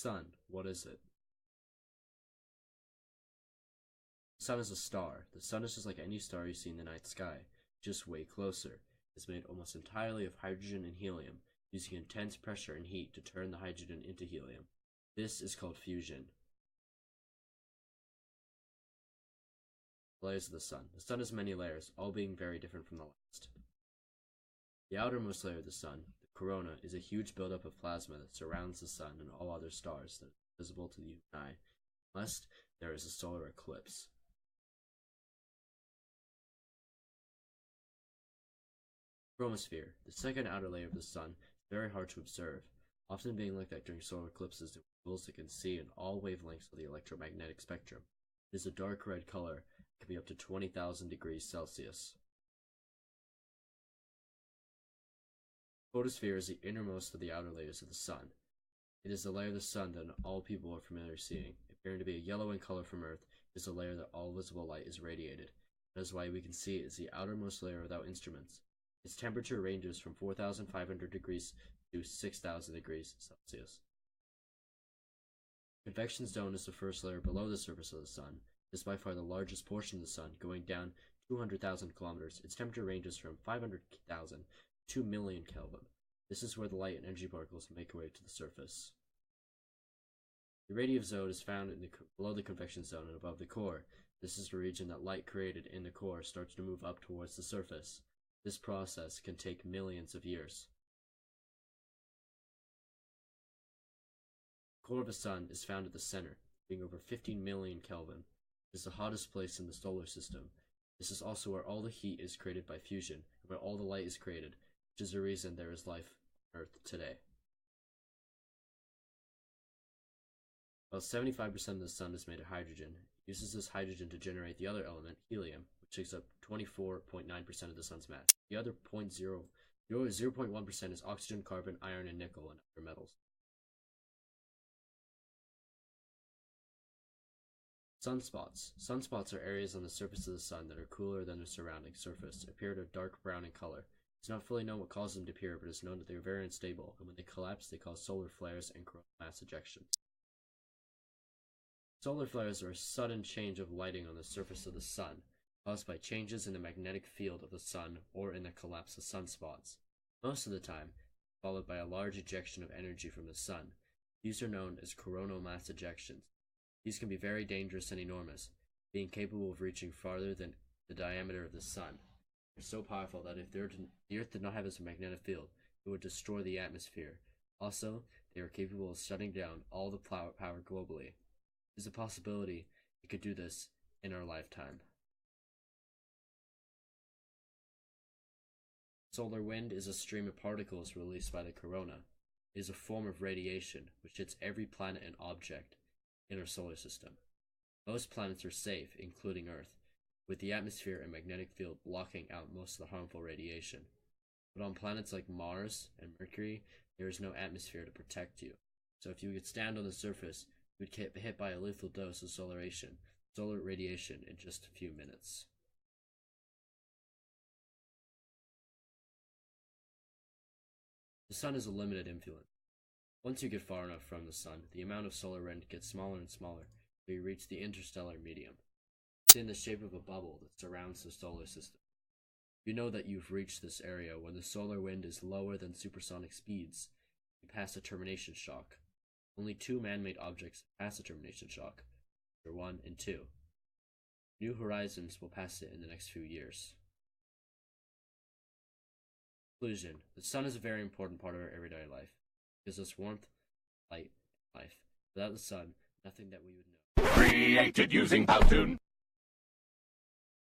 sun, what is it? The sun is a star. The sun is just like any star you see in the night sky, just way closer. It's made almost entirely of hydrogen and helium, using intense pressure and heat to turn the hydrogen into helium. This is called fusion. Layers of the sun. The sun has many layers, all being very different from the last. The outermost layer of the sun, the corona, is a huge buildup of plasma that surrounds the sun and all other stars that are visible to the human eye, unless there is a solar eclipse. Chromosphere, the second outer layer of the sun, is very hard to observe, often being like that during solar eclipses due to pools that can see in all wavelengths of the electromagnetic spectrum. It is a dark red color, can be up to 20,000 degrees Celsius. Photosphere is the innermost of the outer layers of the sun. It is the layer of the sun that all people are familiar seeing. Appearing to be a yellow in color from Earth, it is the layer that all visible light is radiated. That is why we can see it as the outermost layer without instruments. Its temperature ranges from 4,500 degrees to 6,000 degrees Celsius. Convection zone is the first layer below the surface of the sun. It is by far the largest portion of the sun, going down 200,000 kilometers. Its temperature ranges from 500,000 to 2 million Kelvin. This is where the light and energy particles make their way to the surface. The radiative zone is found below the convection zone and above the core. This is the region that light created in the core starts to move up towards the surface. This process can take millions of years. The core of the sun is found at the center, being over 15 million Kelvin. It is the hottest place in the solar system. This is also where all the heat is created by fusion, and where all the light is created, which is the reason there is life on Earth today. About 75% of the sun is made of hydrogen. It uses this hydrogen to generate the other element, helium, which takes up 24.9% of the sun's mass. The other 0.1% is oxygen, carbon, iron, and nickel, and other metals. Sunspots. Sunspots are areas on the surface of the sun that are cooler than their surrounding surface, appear to dark brown in color. It's not fully known what causes them to appear, but it's known that they are very unstable, and when they collapse, they cause solar flares and coronal mass ejections. Solar flares are a sudden change of lighting on the surface of the sun, caused by changes in the magnetic field of the sun or in the collapse of sunspots. Most of the time, followed by a large ejection of energy from the sun. These are known as coronal mass ejections. These can be very dangerous and enormous, being capable of reaching farther than the diameter of the sun. They're so powerful that if the Earth did not have its magnetic field, it would destroy the atmosphere. Also, they are capable of shutting down all the power globally. There's a possibility it could do this in our lifetime. Solar wind is a stream of particles released by the corona. It is a form of radiation which hits every planet and object in our solar system. Most planets are safe, including Earth, with the atmosphere and magnetic field blocking out most of the harmful radiation. But on planets like Mars and Mercury, there is no atmosphere to protect you. So if you could stand on the surface, you would get hit by a lethal dose of solar radiation in just a few minutes. The sun has a limited influence. Once you get far enough from the sun, the amount of solar wind gets smaller and smaller until you reach the interstellar medium. It's in the shape of a bubble that surrounds the solar system. You know that you've reached this area when the solar wind is lower than supersonic speeds. You pass a termination shock. Only two man-made objects pass the termination shock, Voyager 1 and 2. New Horizons will pass it in the next few years. Conclusion. The sun is a very important part of our everyday life. It gives us warmth, light, and life. Without the sun, nothing that we would know. Created using Powtoon.